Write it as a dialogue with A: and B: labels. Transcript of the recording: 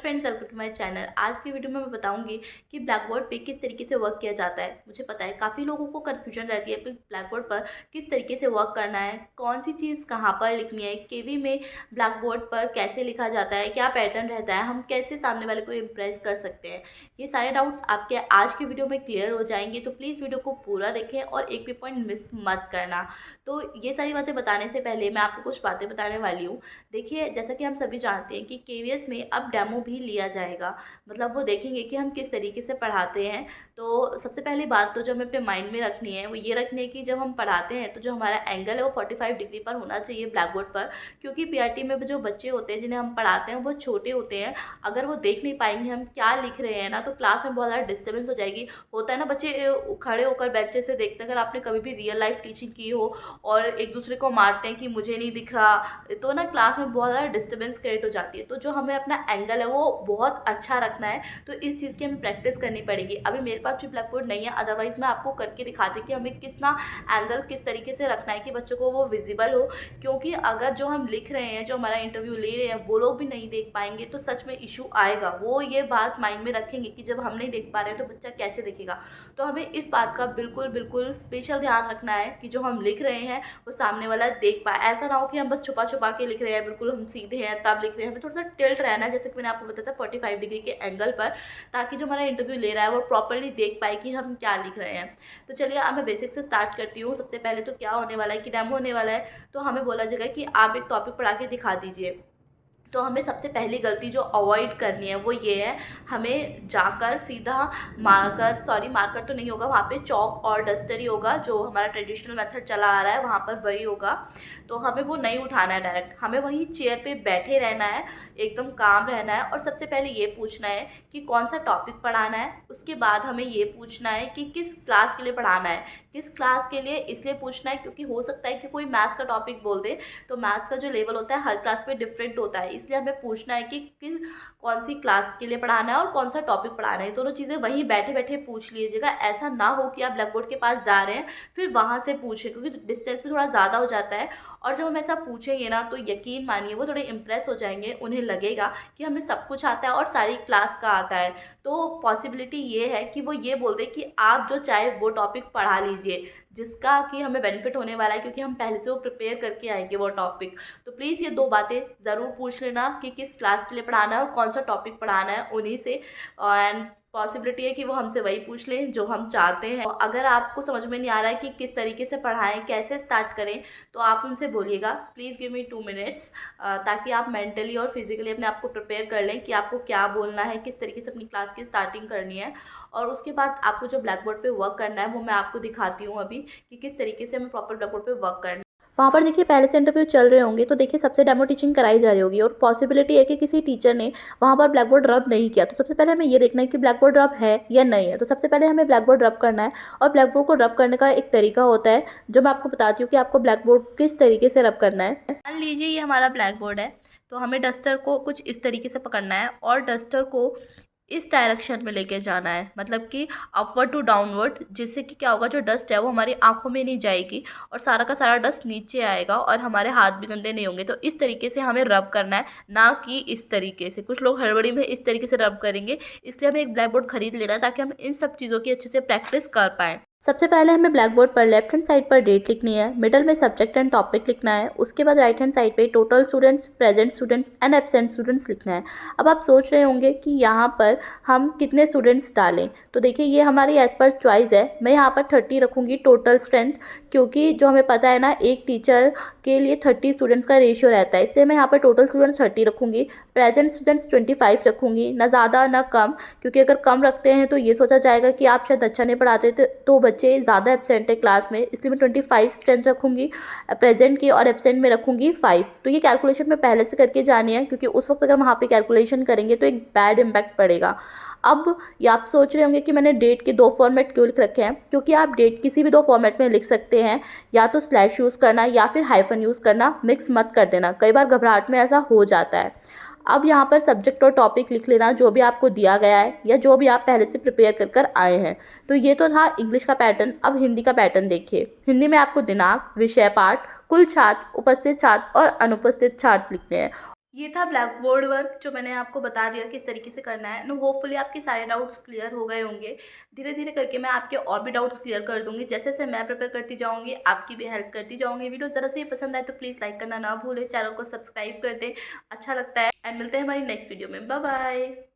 A: Friends, welcome to my channel. आज की video में मैं बताऊंगी कि ब्लैक बोर्ड पे किस तरीके से वर्क किया जाता है। मुझे पता है काफ़ी लोगों को कन्फ्यूजन रहती है कि ब्लैक बोर्ड पर किस तरीके से वर्क करना है, कौन सी चीज़ कहाँ पर लिखनी है, केवी में ब्लैक बोर्ड पर कैसे लिखा जाता है, क्या पैटर्न रहता है, हम कैसे सामने वाले को इम्प्रेस कर सकते हैं। ये सारे डाउट्स आपके आज की वीडियो में क्लियर हो जाएंगे, तो प्लीज़ वीडियो को पूरा देखें और एक भी पॉइंट मिस मत करना। तो ये सारी बातें बताने से पहले मैं आपको कुछ बातें बताने वाली हूँ। देखिए, जैसा कि हम सभी जानते हैं कि केवीएस में अब डेमो भी लिया जाएगा। मतलब वो देखेंगे कि हम किस तरीके से पढ़ाते हैं। तो सबसे पहली बात तो जो हमें अपने माइंड में रखनी है वो ये रखनी है कि जब हम पढ़ाते हैं तो जो हमारा एंगल है वो 45 डिग्री पर होना चाहिए ब्लैक बोर्ड पर। क्योंकि पीआरटी में जो बच्चे होते हैं जिन्हें हम पढ़ाते हैं वो बहुत छोटे होते हैं। अगर वो देख नहीं पाएंगे हम क्या लिख रहे हैं ना, तो क्लास में बहुत ज़्यादा डिस्टर्बेंस हो जाएगी। होता है ना, बच्चे खड़े होकर बेंचे से देखते हैं। अगर आपने कभी भी रियल लाइफ टीचिंग की हो और एक दूसरे को मारते हैं कि मुझे नहीं दिख रहा, तो ना क्लास में बहुत ज़्यादा डिस्टर्बेंस क्रिएट हो जाती है। तो जो हमें अपना एंगल है वो बहुत अच्छा रखना है, तो इस चीज़ की हमें प्रैक्टिस करनी पड़ेगी। अभी मेरे पास भी ब्लैक बोर्ड नहीं है, अदरवाइज़ मैं आपको करके दिखाती कि हमें कितना एंगल किस तरीके से रखना है कि बच्चों को वो विजिबल हो। क्योंकि अगर जो हम लिख रहे हैं, जो हमारा इंटरव्यू ले रहे हैं, वो लोग भी नहीं देख पाएंगे तो सच में इशू आएगा। वो ये बात माइंड में रखेंगे कि जब हम नहीं देख पा रहे हैं तो बच्चा कैसे देखेगा। तो हमें इस बात का बिल्कुल बिल्कुल स्पेशल ध्यान रखना है कि जो हम लिख रहे हैं वो सामने वाला देख पाए। ऐसा ना हो कि हम बस छुपा छुपा के लिख रहे हैं, बिल्कुल हम सीधे हैं तब लिख रहे हैं। हमें थोड़ा सा टिल्ट रहना है, जैसे कि मैंने आपको बताया था 45 डिग्री के एंगल पर, ताकि जो हमारा इंटरव्यू ले रहा है वो प्रॉपरली देख पाए कि हम क्या लिख रहे हैं। तो चलिए अब मैं बेसिक से स्टार्ट करती हूँ। सबसे पहले तो क्या होने वाला है कि डेमो होने वाला है, तो हमें बोला जाएगा कि आप एक टॉपिक पढ़ा के दिखा दीजिए। तो हमें सबसे पहली गलती जो अवॉइड करनी है वो ये है, हमें जाकर सीधा मार्कर तो नहीं होगा, वहाँ पे चॉक और डस्टर ही होगा। जो हमारा ट्रेडिशनल मेथड चला आ रहा है वहाँ पर वही होगा। तो हमें वो नहीं उठाना है डायरेक्ट, हमें वही चेयर पे बैठे रहना है, एकदम काम रहना है। और सबसे पहले ये पूछना है कि कौन सा टॉपिक पढ़ाना है। उसके बाद हमें ये पूछना है कि किस क्लास के लिए पढ़ाना है। किस क्लास के लिए इसलिए पूछना है क्योंकि हो सकता है कि कोई मैथ्स का टॉपिक बोल दे, तो मैथ्स का जो लेवल होता है हर क्लास में डिफरेंट होता है। इसलिए हमें पूछना है कि कौन सी क्लास के लिए पढ़ाना है और कौन सा टॉपिक पढ़ाना है। दोनों चीज़ें वहीं बैठे बैठे पूछ लीजिएगा। ऐसा ना हो कि आप ब्लैक बोर्ड के पास जा रहे हैं फिर वहाँ से पूछें, क्योंकि डिस्टेंस भी थोड़ा ज़्यादा हो जाता है। और जब हम ऐसा पूछेंगे ना तो यकीन मानिए वो थोड़े इंप्रेस हो जाएंगे, उन्हें लगेगा कि हमें सब कुछ आता है और सारी क्लास का आता है। तो पॉसिबिलिटी ये है कि वो ये बोल दे कि आप जो चाहे वो टॉपिक पढ़ा लीजिए, जिसका कि हमें बेनिफिट होने वाला है, क्योंकि हम पहले से वो प्रिपेयर करके आएंगे वो टॉपिक। तो प्लीज़ ये दो बातें ज़रूर पूछ लेना कि किस क्लास के लिए पढ़ाना है और कौन सा टॉपिक पढ़ाना है उन्हीं से। एंड पॉसिबिलिटी है कि वो हमसे वही पूछ लें जो हम चाहते हैं। अगर आपको समझ में नहीं आ रहा है कि किस तरीके से पढ़ाएं, कैसे स्टार्ट करें, तो आप उनसे बोलिएगा प्लीज़ गिव मी 2 मिनट्स, ताकि आप मेंटली और फिजिकली अपने आप को प्रिपेयर कर लें कि आपको क्या बोलना है, किस तरीके से अपनी क्लास की स्टार्टिंग करनी है। और उसके बाद आपको जो ब्लैक बोर्ड पे वर्क करना है वो मैं आपको दिखाती हूँ अभी कि किस तरीके से हमें प्रॉपर ब्लैक बोर्ड पे वर्क करना है। वहाँ पर देखिए पहले से इंटरव्यू चल रहे होंगे, तो देखिए सबसे डेमो टीचिंग कराई जा रही होगी और पॉसिबिलिटी है कि किसी टीचर ने वहाँ पर ब्लैक बोर्ड रब नहीं किया। तो सबसे पहले हमें ये देखना है कि ब्लैक बोर्ड रब है या नहीं है। तो सबसे पहले हमें ब्लैक बोर्ड रब करना है, और ब्लैक बोर्ड को रब करने का एक तरीका होता है जो मैं आपको बताती हूँ कि आपको ब्लैक बोर्ड किस तरीके से रब करना है। मान लीजिए ये हमारा ब्लैक बोर्ड है, तो हमें डस्टर को कुछ इस तरीके से पकड़ना है और डस्टर को इस डायरेक्शन में लेके जाना है, मतलब कि अपवर्ड टू डाउनवर्ड, जिससे कि क्या होगा, जो डस्ट है वो हमारी आंखों में नहीं जाएगी और सारा का सारा डस्ट नीचे आएगा और हमारे हाथ भी गंदे नहीं होंगे। तो इस तरीके से हमें रब करना है, ना कि इस तरीके से। कुछ लोग हड़बड़ी में इस तरीके से रब करेंगे, इसलिए हमें एक ब्लैक बोर्ड खरीद लेना है ताकि हम इन सब चीज़ों की अच्छे से प्रैक्टिस कर पाएँ। सबसे पहले हमें ब्लैक बोर्ड पर लेफ्ट हैंड साइड पर डेट लिखनी है, मिडल में सब्जेक्ट एंड टॉपिक लिखना है, उसके बाद राइट हैंड साइड पे total students, present students and absent students लिखना है। अब आप सोच रहे होंगे कि यहाँ पर हम कितने स्टूडेंट्स डालें, तो देखिए ये हमारी एज पर चॉइस है। मैं यहाँ पर 30 रखूँगी टोटल स्ट्रेंथ, क्योंकि जो हमें पता है ना एक टीचर के लिए 30 स्टूडेंट्स का रेशियो रहता है, इसलिए मैं यहाँ पर टोटल स्टूडेंट्स 30 रखूँगी। प्रेजेंट स्टूडेंट्स 25 रखूँगी, ना ज़्यादा ना कम, क्योंकि अगर कम रखते हैं तो ये सोचा जाएगा कि आप शायद अच्छा नहीं पढ़ाते तो बच्चे ज़्यादा एब्सेंट है क्लास में, इसलिए मैं 25 स्ट्रेंथ रखूँगी प्रेजेंट की, और एब्सेंट में रखूँगी 5। तो ये कैलकुलेशन मैं पहले से करके जानी है, क्योंकि उस वक्त अगर वहाँ पे कैलकुलेशन करेंगे तो एक बैड इम्पैक्ट पड़ेगा। अब ये आप सोच रहे होंगे कि मैंने डेट के 2 फॉर्मेट क्यों लिख रखे हैं, क्योंकि आप डेट किसी भी 2 फॉर्मेट में लिख सकते हैं, या तो स्लैश यूज़ करना या फिर हाइफन यूज़ करना, मिक्स मत कर देना, कई बार घबराहट में ऐसा हो जाता है। अब यहाँ पर सब्जेक्ट और टॉपिक लिख लेना जो भी आपको दिया गया है या जो भी आप पहले से प्रिपेयर कर कर आए हैं। तो ये तो था इंग्लिश का पैटर्न। अब हिंदी का पैटर्न देखिए। हिंदी में आपको दिनांक, विषय पाठ, कुल छात्र, उपस्थित छात्र और अनुपस्थित छात्र लिखने हैं। ये था ब्लैक बोर्ड वर्क जो मैंने आपको बता दिया किस तरीके से करना है। नो होपफुली आपके सारे डाउट्स क्लियर हो गए होंगे। धीरे-धीरे करके मैं आपके और भी डाउट्स क्लियर कर दूँगी। जैसे-जैसे मैं प्रिपेयर करती जाऊँगी, आपकी भी हेल्प करती जाऊँगी। वीडियो ज़रा से ही पसंद आए तो प्लीज़ लाइक करना ना भूलें, चैनल को सब्सक्राइब कर दें, अच्छा लगता है। एंड मिलते हैं हमारी नेक्स्ट वीडियो में। Bye bye.